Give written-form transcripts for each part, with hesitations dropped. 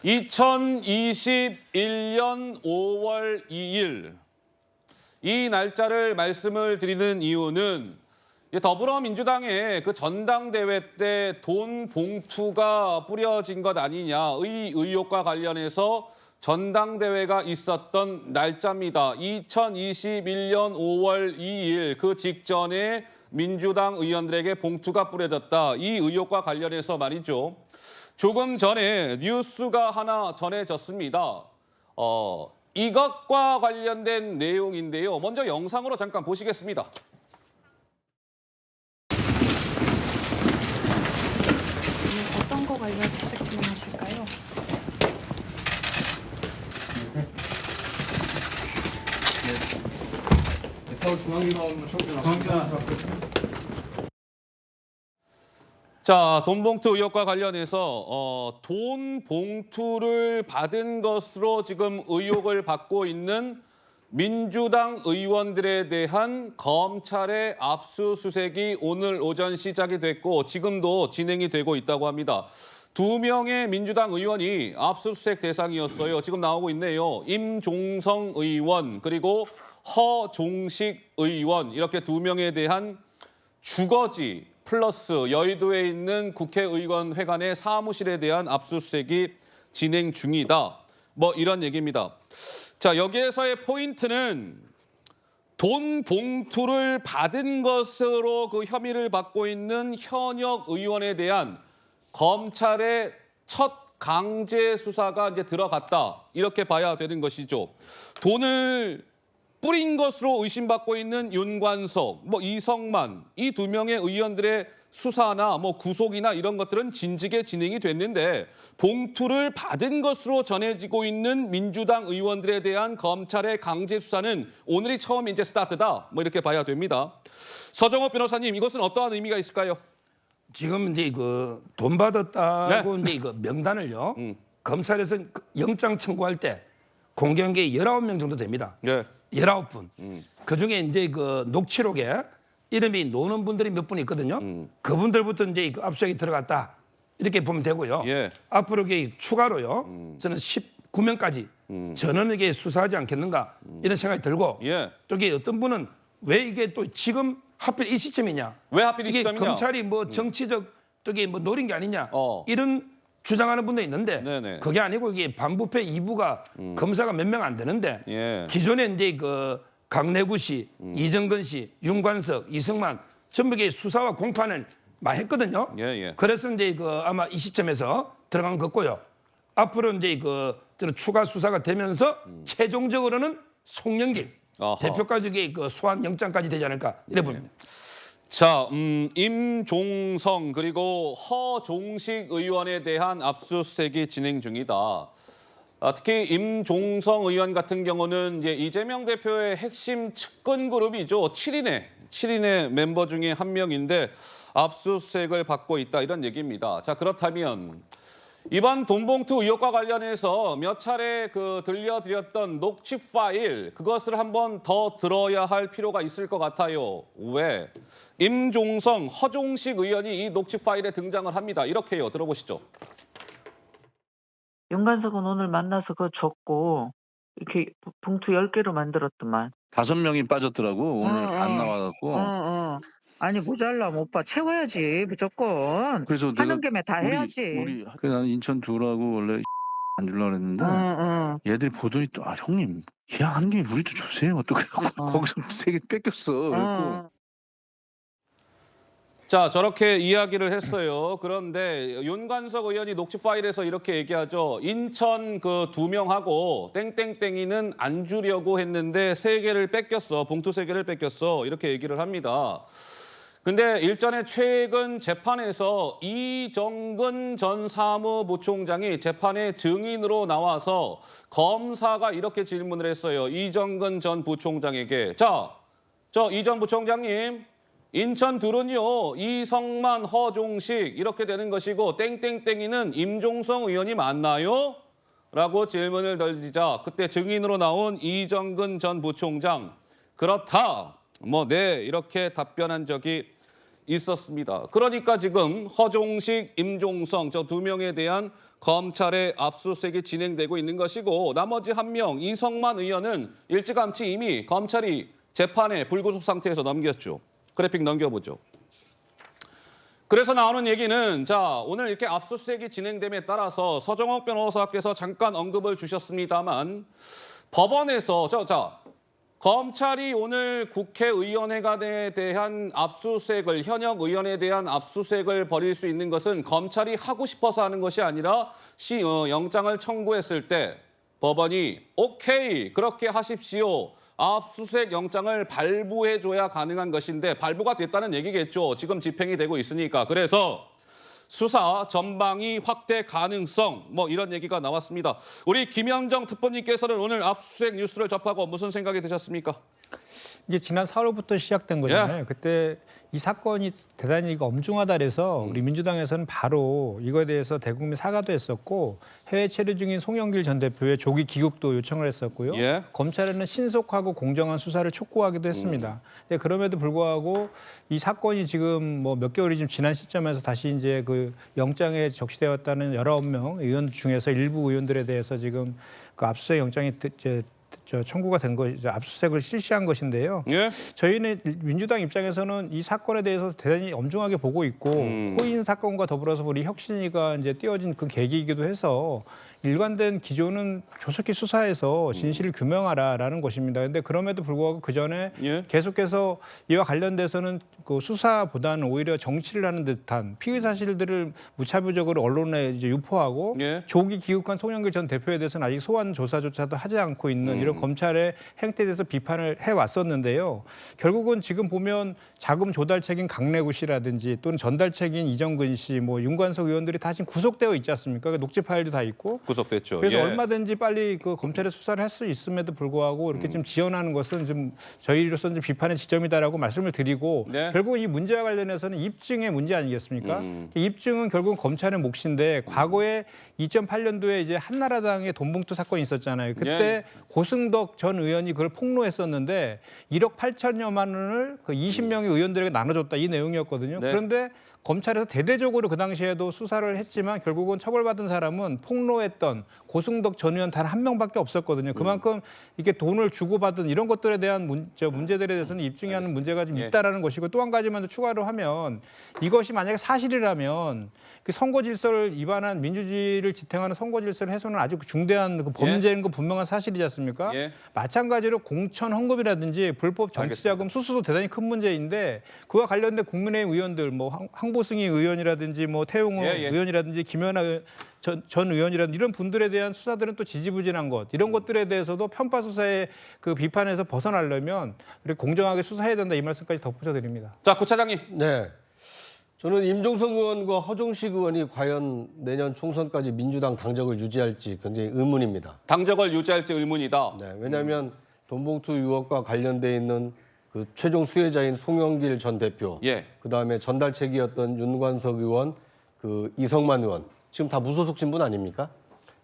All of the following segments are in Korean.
2021년 5월 2일 이 날짜를 말씀을 드리는 이유는 더불어민주당의 그 전당대회 때 돈 봉투가 뿌려진 것 아니냐의 의혹과 관련해서 전당대회가 있었던 날짜입니다. 2021년 5월 2일 그 직전에 민주당 의원들에게 봉투가 뿌려졌다. 이 의혹과 관련해서 말이죠. 조금 전에 뉴스가 하나 전해졌습니다. 이것과 관련된 내용인데요. 먼저 영상으로 잠깐 보시겠습니다. 어떤 거 관련 수색 진행하실까요? 서울중앙지검 청주나 자, 돈 봉투 의혹과 관련해서 돈 봉투를 받은 것으로 지금 의혹을 받고 있는 민주당 의원들에 대한 검찰의 압수수색이 오늘 오전 시작이 됐고 지금도 진행이 되고 있다고 합니다. 2명의 민주당 의원이 압수수색 대상이었어요. 지금 나오고 있네요. 임종성 의원 그리고 허종식 의원 이렇게 2명에 대한 주거지 플러스 여의도에 있는 국회의원 회관의 사무실에 대한 압수수색이 진행 중이다. 뭐 이런 얘기입니다. 자, 여기에서의 포인트는 돈 봉투를 받은 것으로 그 혐의를 받고 있는 현역 의원에 대한 검찰의 첫 강제 수사가 이제 들어갔다. 이렇게 봐야 되는 것이죠. 돈을 뿌린 것으로 의심받고 있는 윤관석, 이성만 이 2명의 의원들의 수사나 구속이나 이런 것들은 진즉에 진행이 됐는데 봉투를 받은 것으로 전해지고 있는 민주당 의원들에 대한 검찰의 강제 수사는 오늘이 처음 이제 스타트다. 이렇게 봐야 됩니다. 서정호 변호사님, 이것은 어떠한 의미가 있을까요? 지금 이제 그 돈 받았다고 네. 이제 이거 명단을요. 검찰에서 영장 청구할 때 공개한 게 19명 정도 됩니다. 네. 19분. 그중에 이제 그 녹취록에 이름이 노는 분들이 몇 분 있거든요. 그분들부터 이제 그 압수수색이 들어갔다. 이렇게 보면 되고요. 예. 앞으로 이게 추가로요. 저는 19명까지 전원에게 수사하지 않겠는가 이런 생각이 들고 예. 또 이게 어떤 분은 왜 이게 또 지금 하필 이 시점이냐? 왜 하필 이 이게 시점이냐? 검찰이 정치적 또게 노린 게 아니냐? 어. 이런 주장하는 분도 있는데 네네. 그게 아니고 이게 반부패 2부가 검사가 몇 명 안 되는데 예. 기존에 이제 그 강내구 씨, 이정근 씨, 윤관석, 이승만 전부 이게 수사와 공판을 많이 했거든요. 예. 그래서 이제 그 아마 이 시점에서 들어간 것 같고요. 앞으로 이제 그 저는 추가 수사가 되면서 최종적으로는 송영길 아하. 대표까지 그 소환 영장까지 되지 않을까 이래 봅니다. 자, 임종성 그리고 허종식 의원에 대한 압수수색이 진행 중이다. 특히 임종성 의원 같은 경우는 이제 이재명 대표의 핵심 측근 그룹이죠. 7인의 멤버 중에 한 명인데 압수수색을 받고 있다 이런 얘기입니다. 자, 그렇다면 이번 돈봉투 의혹과 관련해서 몇 차례 들려드렸던 녹취 파일 그것을 한번 더 들어야 할 필요가 있을 것 같아요. 왜? 임종성, 허종식 의원이 이 녹취 파일에 등장을 합니다. 이렇게요. 들어보시죠. 윤관석은 오늘 만나서 그거 줬고 이렇게 봉투 10개로 만들었더만. 5명이 빠졌더라고. 오늘 안 나와갖고. 아니 모자라 오빠 채워야지 무조건. 그래서 하는 내가 김에 다 해야지. 그래서 나는 인천 두라고 원래 안 주려고 그랬는데 얘들이 보더니 또 형님 예약하는 김에 우리도 주세요. 또 그래갖고 거기서 3개 뺏겼어. 그래갖고 자, 저렇게 이야기를 했어요. 그런데 윤관석 의원이 녹취 파일에서 이렇게 얘기하죠. 인천 그 2명하고 땡땡땡이는 안 주려고 했는데 3개를 뺏겼어. 봉투 3개를 뺏겼어. 이렇게 얘기를 합니다. 근데 일전에 최근 재판에서 이정근 전 사무부총장이 재판에 증인으로 나와서 검사가 이렇게 질문을 했어요. 이정근 전 부총장에게. 자, 이 전 부총장님. 인천 둘은요 이성만, 허종식 이렇게 되는 것이고 땡땡땡이는 임종성 의원이 맞나요? 라고 질문을 던지자 그때 증인으로 나온 이정근 전 부총장 그렇다. 네 이렇게 답변한 적이 있었습니다. 그러니까 지금 허종식, 임종성 저 2명에 대한 검찰의 압수수색이 진행되고 있는 것이고 나머지 1명 이성만 의원은 일찌감치 이미 검찰이 재판에 불구속 상태에서 넘겼죠. 그래픽 넘겨보죠. 그래서 나오는 얘기는 자 오늘 이렇게 압수수색이 진행됨에 따라서 서정욱 변호사께서 잠깐 언급을 주셨습니다만 법원에서 검찰이 오늘 국회의원회관에 대한 압수수색을 현역 의원에 대한 압수수색을 벌일 수 있는 것은 검찰이 하고 싶어서 하는 것이 아니라 영장을 청구했을 때 법원이 오케이 그렇게 하십시오. 압수수색 영장을 발부해줘야 가능한 것인데 발부가 됐다는 얘기겠죠. 지금 집행이 되고 있으니까. 그래서 수사 전방위 확대 가능성 뭐 이런 얘기가 나왔습니다. 우리 김현정 특보님께서는 오늘 압수수색 뉴스를 접하고 무슨 생각이 드셨습니까? 이제 지난 4월부터 시작된 거잖아요. 예. 그때 이 사건이 대단히 엄중하다 그래서 우리 민주당에서는 바로 이거에 대해서 대국민 사과도 했었고 해외 체류 중인 송영길 전 대표의 조기 귀국도 요청을 했었고요. 예. 검찰에는 신속하고 공정한 수사를 촉구하기도 했습니다. 그럼에도 불구하고 이 사건이 지금 뭐 몇 개월이 좀 지난 시점에서 다시 이제 그 영장에 적시되었다는 19명 의원 중에서 일부 의원들에 대해서 지금 그 압수수색 영장이 청구가 된 거, 압수수색을 실시한 것인데요. 예? 저희는 민주당 입장에서는 이 사건에 대해서 대단히 엄중하게 보고 있고 코인 사건과 더불어서 우리 혁신이가 이제 띄어진 그 계기이기도 해서 일관된 기조는 조속히 수사해서 진실을 규명하라라는 것입니다. 그런데 그럼에도 불구하고 그 전에 예? 계속해서 이와 관련돼서는 그 수사보다는 오히려 정치를 하는 듯한 피의 사실들을 무차별적으로 언론에 이제 유포하고 예? 조기 귀국한 송영길 전 대표에 대해서는 아직 소환 조사조차도 하지 않고 있는 이런 검찰의 행태에 대해서 비판을 해왔었는데요. 결국은 지금 보면 자금 조달책인 강래구 씨라든지 또는 전달책인 이정근 씨, 뭐 윤관석 의원들이 다 지금 구속되어 있지 않습니까? 녹취 파일도 다 있고. 구속됐죠. 그래서 예. 얼마든지 빨리 그 검찰의 수사를 할 수 있음에도 불구하고 이렇게 좀 지연하는 것은 좀 저희로서는 좀 비판의 지점이다라고 말씀을 드리고 네. 결국 이 문제와 관련해서는 입증의 문제 아니겠습니까? 입증은 결국은 검찰의 몫인데 과거에 2008년도에 이제 한나라당의 돈봉투 사건이 있었잖아요. 그때 예. 고승덕 전 의원이 그걸 폭로했었는데 1억 8천여만 원을 그 20명의 의원들에게 나눠줬다 이 내용이었거든요. 네. 그런데 검찰에서 대대적으로 그 당시에도 수사를 했지만 결국은 처벌받은 사람은 폭로했던 고승덕 전 의원 단 한 명밖에 없었거든요. 그만큼 이게 돈을 주고받은 이런 것들에 대한 문제들에 대해서는 입증이 하는 문제가 좀 예. 있다라는 것이고 또 한 가지만 더 추가로 하면 이것이 만약에 사실이라면 그 선거 질서를 위반한 민주주의를 지탱하는 선거 질서를 훼손은 아주 중대한 그 범죄인 거 분명한 사실이지 않습니까? 예. 마찬가지로 공천 헌금이라든지 불법 정치자금 수수도 대단히 큰 문제인데 그와 관련된 국민의힘 의원들 뭐 황보승희 의원이라든지 뭐 태용호 예, 예. 의원이라든지 김연아 전 의원이라든지 이런 분들에 대한 수사들은 또 지지부진한 것 이런 것들에 대해서도 편파 수사의 그 비판에서 벗어나려면 우리 공정하게 수사해야 된다 이 말씀까지 덧붙여 드립니다. 자, 구차장님. 네. 저는 임종석 의원과 허종식 의원이 과연 내년 총선까지 민주당 당적을 유지할지 굉장히 의문입니다. 당적을 유지할지 의문이다. 네, 왜냐하면 돈봉투 의혹과 관련돼 있는 그 최종 수혜자인 송영길 전 대표, 예. 그다음에 전달책이었던 윤관석 의원, 그 이성만 의원, 지금 다 무소속 신분 아닙니까?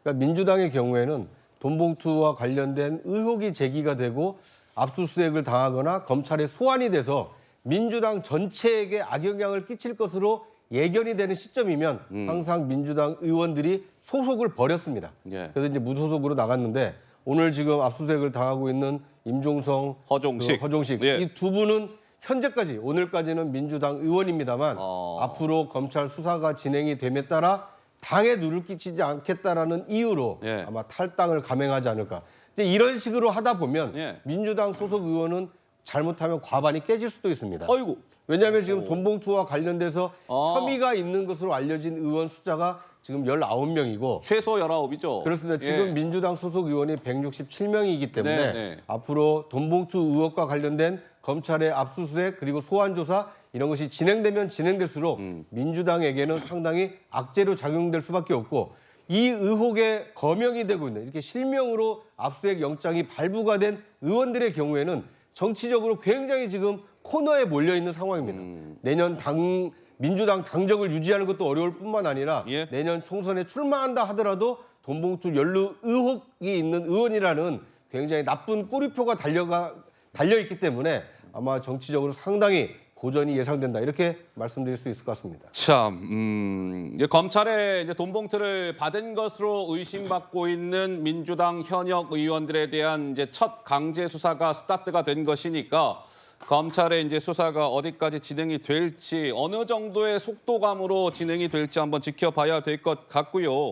그러니까 민주당의 경우에는 돈봉투와 관련된 의혹이 제기가 되고 압수수색을 당하거나 검찰에 소환이 돼서 민주당 전체에게 악영향을 끼칠 것으로 예견이 되는 시점이면 항상 민주당 의원들이 소속을 버렸습니다. 예. 그래서 이제 무소속으로 나갔는데 오늘 지금 압수수색을 당하고 있는 임종성, 허종식 예. 이 두 분은 현재까지 오늘까지는 민주당 의원입니다만 앞으로 검찰 수사가 진행이 됨에 따라 당에 누를 끼치지 않겠다라는 이유로 예. 아마 탈당을 감행하지 않을까. 이제 이런 식으로 하다 보면 예. 민주당 소속 의원은 잘못하면 과반이 깨질 수도 있습니다. 어이구. 왜냐하면 지금 돈봉투와 관련돼서 혐의가 있는 것으로 알려진 의원 숫자가 지금 19명이고 최소 19이죠. 그렇습니다. 지금 민주당 소속 의원이 167명이기 때문에 네. 앞으로 돈봉투 의혹과 관련된 검찰의 압수수색 그리고 소환조사 이런 것이 진행되면 진행될수록 민주당에게는 상당히 악재로 작용될 수밖에 없고 이 의혹에 거명이 되고 있는 이렇게 실명으로 압수수색 영장이 발부가 된 의원들의 경우에는 정치적으로 굉장히 지금 코너에 몰려 있는 상황입니다. 내년 민주당 당적을 유지하는 것도 어려울 뿐만 아니라 예. 내년 총선에 출마한다 하더라도 돈봉투 연루 의혹이 있는 의원이라는 굉장히 나쁜 꼬리표가 달려있기 때문에 아마 정치적으로 상당히 고전이 예상된다. 이렇게 말씀드릴 수 있을 것 같습니다. 참, 이제 검찰에 이제 돈 봉투를 받은 것으로 의심받고 있는 민주당 현역 의원들에 대한 이제 첫 강제 수사가 스타트가 된 것이니까 검찰의 이제 수사가 어디까지 진행이 될지 어느 정도의 속도감으로 진행이 될지 한번 지켜봐야 될 것 같고요.